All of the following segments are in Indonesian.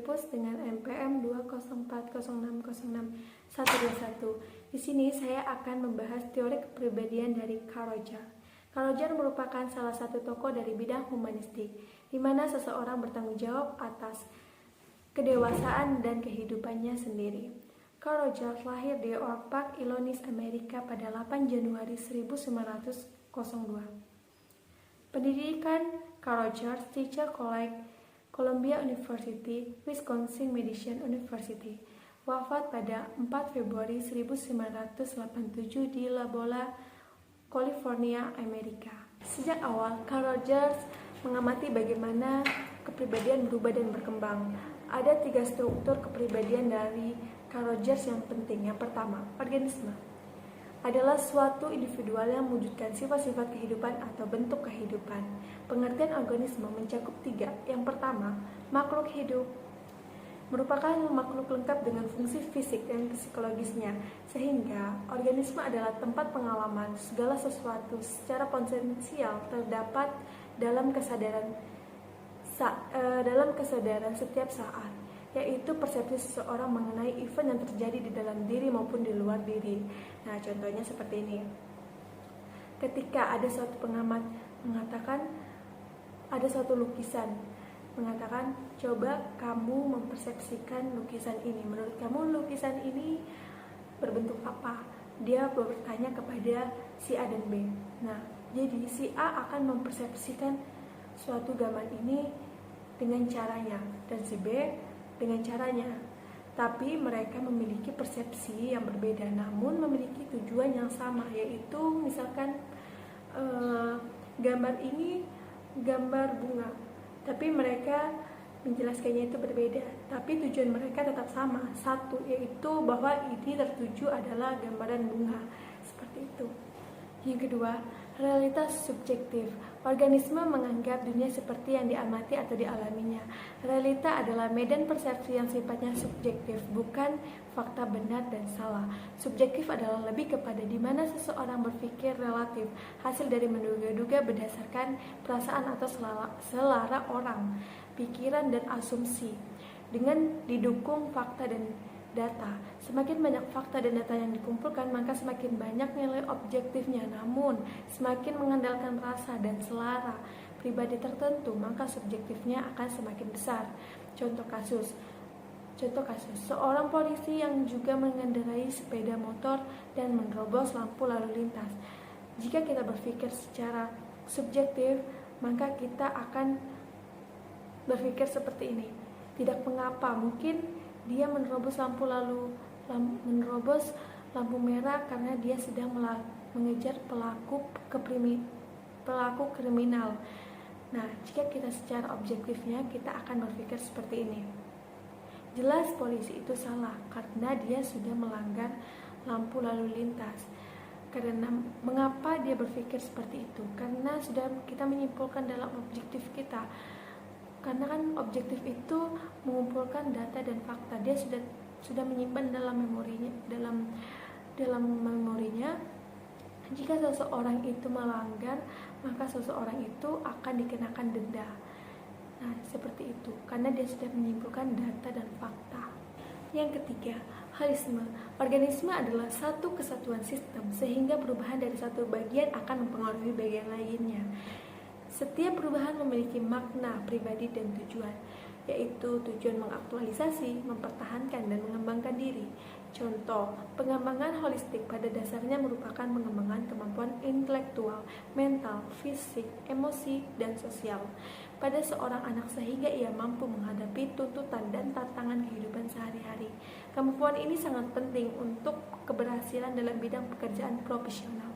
Filipus dengan NPM 204060621. Di sini saya akan membahas teori kepribadian dari Carl Rogers. Carl Rogers merupakan salah satu tokoh dari bidang humanistik, di mana seseorang bertanggung jawab atas kedewasaan dan kehidupannya sendiri. Carl Rogers lahir di Oak Park, Illinois, Amerika pada 8 Januari 1902. Pendidikan Carl Rogers, Teacher College, Columbia University, Wisconsin Madison University. Wafat pada 4 Februari 1987 di La Jolla, California, Amerika. Sejak awal, Carl Rogers mengamati bagaimana kepribadian berubah dan berkembang. Ada 3 struktur kepribadian dari Carl Rogers yang penting. Yang pertama, organisme adalah suatu individual yang mewujudkan sifat-sifat kehidupan atau bentuk kehidupan. Pengertian organisme mencakup 3. Yang pertama, makhluk hidup merupakan makhluk lengkap dengan fungsi fisik dan psikologisnya, sehingga organisme adalah tempat pengalaman segala sesuatu secara potensial terdapat dalam kesadaran setiap saat, yaitu persepsi seseorang mengenai event yang terjadi di dalam diri maupun di luar diri. Nah, contohnya seperti ini. Ketika ada suatu pengamat mengatakan ada suatu lukisan, mengatakan, coba kamu mempersepsikan lukisan ini. Menurut kamu lukisan ini berbentuk apa? Dia bertanya kepada si A dan B. Nah, jadi si A akan mempersepsikan suatu gambar ini dengan caranya, dan si B dengan caranya. Tapi mereka memiliki persepsi yang berbeda, namun memiliki tujuan yang sama, yaitu misalkan gambar ini gambar bunga, tapi mereka menjelaskannya itu berbeda, tapi tujuan mereka tetap sama, satu, yaitu bahwa ini tertuju adalah gambaran bunga. Seperti itu. Yang kedua, realitas subjektif. Organisme menganggap dunia seperti yang diamati atau dialaminya. Realita adalah medan persepsi yang sifatnya subjektif, bukan fakta benar dan salah. Subjektif adalah lebih kepada di mana seseorang berpikir relatif, hasil dari menduga-duga berdasarkan perasaan atau selera orang, pikiran dan asumsi, dengan didukung fakta dan data. Semakin banyak fakta dan data yang dikumpulkan, maka semakin banyak nilai objektifnya. Namun, semakin mengandalkan rasa dan selera pribadi tertentu, maka subjektifnya akan semakin besar. Contoh kasus, seorang polisi yang juga mengendarai sepeda motor dan menerobos lampu lalu lintas. Jika kita berpikir secara subjektif, maka kita akan berpikir seperti ini. Tidak mengapa, mungkin dia menerobos lampu merah karena dia sedang mengejar pelaku kriminal. Nah, jika kita secara objektifnya, kita akan berpikir seperti ini. Jelas polisi itu salah karena dia sudah melanggar lampu lalu lintas. Karena mengapa dia berpikir seperti itu? Karena sudah kita menyimpulkan dalam objektif kita. Karena kan objektif itu mengumpulkan data dan fakta. Dia sudah menyimpan dalam memorinya. Jika seseorang itu melanggar, maka seseorang itu akan dikenakan denda. Nah, seperti itu. Karena dia sudah menyimpulkan data dan fakta. Yang ketiga, holisme. Organisme adalah satu kesatuan sistem, sehingga perubahan dari satu bagian akan mempengaruhi bagian lainnya. Setiap perubahan memiliki makna pribadi dan tujuan, yaitu tujuan mengaktualisasi, mempertahankan, dan mengembangkan diri. Contoh, pengembangan holistik pada dasarnya merupakan pengembangan kemampuan intelektual, mental, fisik, emosi, dan sosial pada seorang anak sehingga ia mampu menghadapi tuntutan dan tantangan kehidupan sehari-hari. Kemampuan ini sangat penting untuk keberhasilan dalam bidang pekerjaan profesional.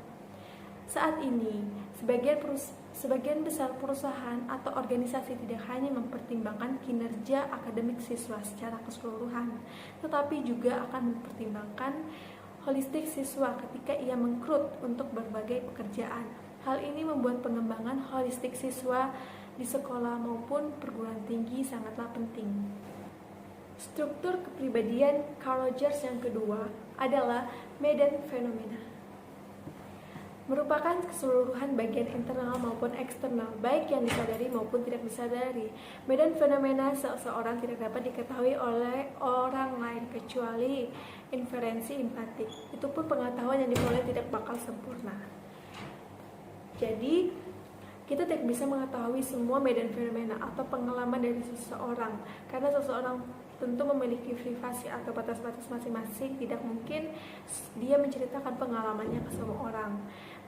Saat ini, sebagian besar perusahaan atau organisasi tidak hanya mempertimbangkan kinerja akademik siswa secara keseluruhan, tetapi juga akan mempertimbangkan holistik siswa ketika ia mengrekrut untuk berbagai pekerjaan. Hal ini membuat pengembangan holistik siswa di sekolah maupun perguruan tinggi sangatlah penting. Struktur kepribadian Carl Rogers yang kedua adalah medan fenomena. merupakan keseluruhan bagian internal maupun eksternal, baik yang disadari maupun tidak disadari. Medan fenomena seseorang tidak dapat diketahui oleh orang lain kecuali inferensi empatik. Itu pun pengetahuan yang diperoleh tidak bakal sempurna. Jadi, kita tidak bisa mengetahui semua medan fenomena atau pengalaman dari seseorang, karena seseorang tentu memiliki privasi atau batas-batas masing-masing. Tidak mungkin dia menceritakan pengalamannya ke semua orang.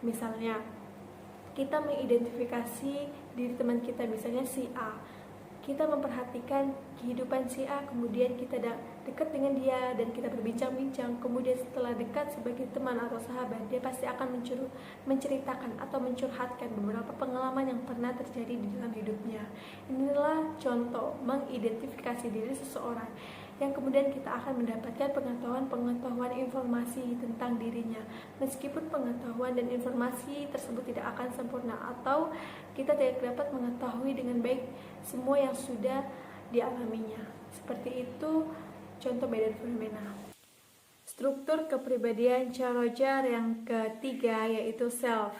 Misalnya, kita mengidentifikasi diri teman kita, misalnya si A. Kita memperhatikan kehidupan si A, kemudian kita dekat dengan dia dan kita berbincang-bincang. Kemudian setelah dekat sebagai teman atau sahabat, dia pasti akan menceritakan atau mencurhatkan beberapa pengalaman yang pernah terjadi di dalam hidupnya. Inilah contoh mengidentifikasi diri seseorang, yang kemudian kita akan mendapatkan pengetahuan informasi tentang dirinya. Meskipun pengetahuan dan informasi tersebut tidak akan sempurna, atau kita tidak dapat mengetahui dengan baik semua yang sudah dialaminya. Seperti itu contoh medan fenomena. Struktur kepribadian Carl Rogers yang ketiga yaitu self,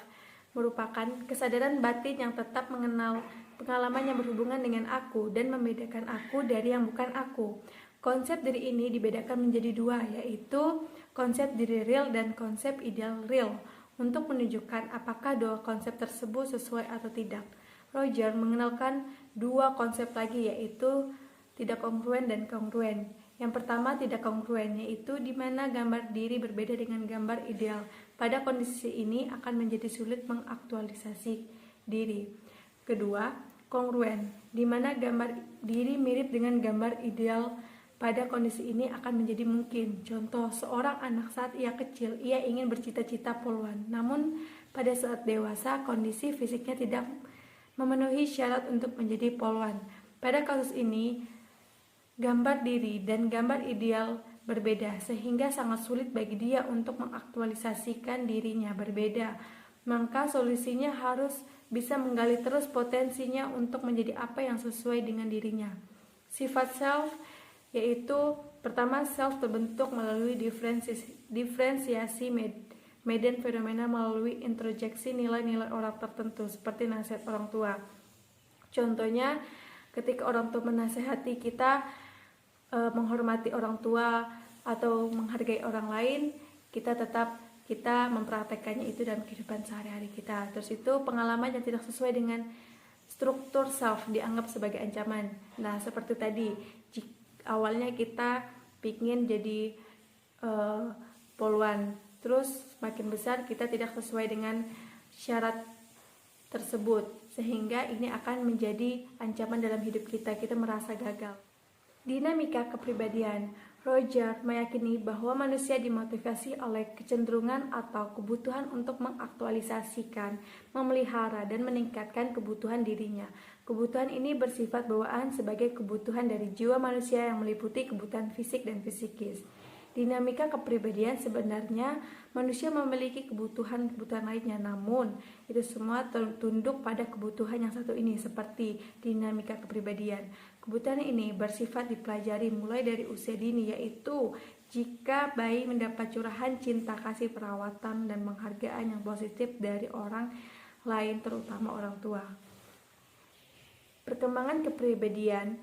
merupakan kesadaran batin yang tetap mengenal pengalaman yang berhubungan dengan aku dan membedakan aku dari yang bukan aku. Konsep diri ini dibedakan menjadi dua, yaitu konsep diri real dan konsep ideal real, untuk menunjukkan apakah dua konsep tersebut sesuai atau tidak. Rogers mengenalkan dua konsep lagi, yaitu tidak kongruen dan kongruen. Yang pertama, tidak kongruen, yaitu di mana gambar diri berbeda dengan gambar ideal. Pada kondisi ini akan menjadi sulit mengaktualisasi diri. Kedua, kongruen, di mana gambar diri mirip dengan gambar ideal. Pada kondisi ini akan menjadi mungkin. Contoh, seorang anak saat ia kecil, ia ingin bercita-cita poluan. Namun, pada saat dewasa, kondisi fisiknya tidak memenuhi syarat untuk menjadi poluan. Pada kasus ini, gambar diri dan gambar ideal berbeda, sehingga sangat sulit bagi dia untuk mengaktualisasikan dirinya berbeda. Maka solusinya harus bisa menggali terus potensinya untuk menjadi apa yang sesuai dengan dirinya. Sifat self yaitu pertama, self terbentuk melalui diferensiasi medan fenomena melalui introjeksi nilai-nilai orang tertentu seperti nasihat orang tua. Contohnya, ketika orang tua menasehati kita menghormati orang tua atau menghargai orang lain, kita mempraktekkannya itu dalam kehidupan sehari-hari kita. Terus itu pengalaman yang tidak sesuai dengan struktur self dianggap sebagai ancaman. Nah, seperti tadi, awalnya kita pingin jadi poluan, terus makin besar kita tidak sesuai dengan syarat tersebut, sehingga ini akan menjadi ancaman dalam hidup kita merasa gagal. Dinamika kepribadian. Rogers meyakini bahwa manusia dimotivasi oleh kecenderungan atau kebutuhan untuk mengaktualisasikan, memelihara, dan meningkatkan kebutuhan dirinya. Kebutuhan ini bersifat bawaan sebagai kebutuhan dari jiwa manusia yang meliputi kebutuhan fisik dan psikis. Dinamika kepribadian sebenarnya manusia memiliki kebutuhan-kebutuhan lainnya, namun itu semua tunduk pada kebutuhan yang satu ini, seperti dinamika kepribadian. Kebutuhan ini bersifat dipelajari mulai dari usia dini, yaitu jika bayi mendapat curahan cinta kasih, perawatan, dan penghargaan yang positif dari orang lain, terutama orang tua. Perkembangan kepribadian,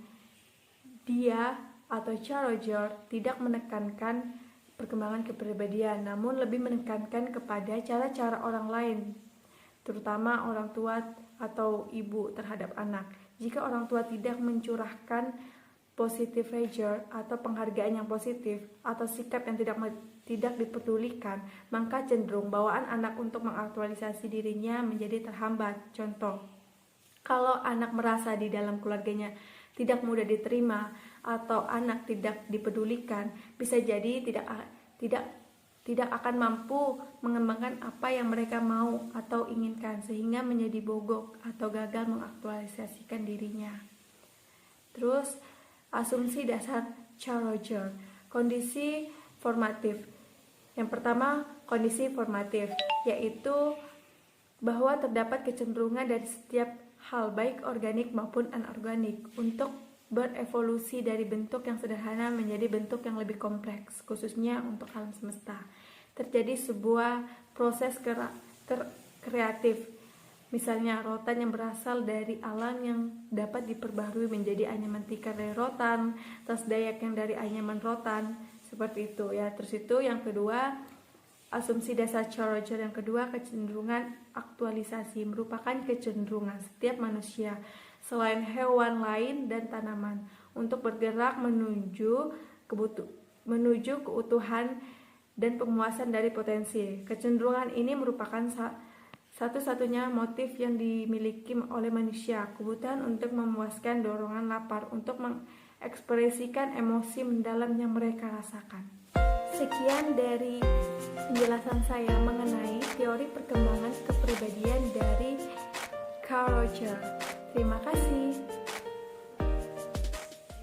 dia atau Carl Rogers tidak menekankan perkembangan kepribadian, namun lebih menekankan kepada cara-cara orang lain, terutama orang tua atau ibu terhadap anak. Jika orang tua tidak mencurahkan positive pressure atau penghargaan yang positif atau sikap yang tidak dipedulikan, maka cenderung bawaan anak untuk mengaktualisasi dirinya menjadi terhambat. Contoh, kalau anak merasa di dalam keluarganya tidak mudah diterima atau anak tidak dipedulikan, bisa jadi tidak akan mampu mengembangkan apa yang mereka mau atau inginkan, sehingga menjadi bogok atau gagal mengaktualisasikan dirinya. Terus, asumsi dasar Carl Rogers, kondisi formatif. Yang pertama, kondisi formatif, yaitu bahwa terdapat kecenderungan dari setiap hal baik organik maupun anorganik untuk berevolusi dari bentuk yang sederhana menjadi bentuk yang lebih kompleks, khususnya untuk alam semesta. Terjadi sebuah proses kreatif. Misalnya rotan yang berasal dari alam yang dapat diperbaharui menjadi anyaman tikar dari rotan, tas Dayak yang dari anyaman rotan, seperti itu ya. Terus itu yang kedua, asumsi dasar Carl Rogers yang kedua, kecenderungan aktualisasi merupakan kecenderungan setiap manusia selain hewan lain dan tanaman untuk bergerak menuju keutuhan dan pemuasan dari potensi. Kecenderungan ini merupakan satu-satunya motif yang dimiliki oleh manusia, kebutuhan untuk memuaskan dorongan lapar, untuk mengekspresikan emosi mendalam yang mereka rasakan. Sekian dari penjelasan saya mengenai teori perkembangan kepribadian dari Carl Rogers. Terima kasih.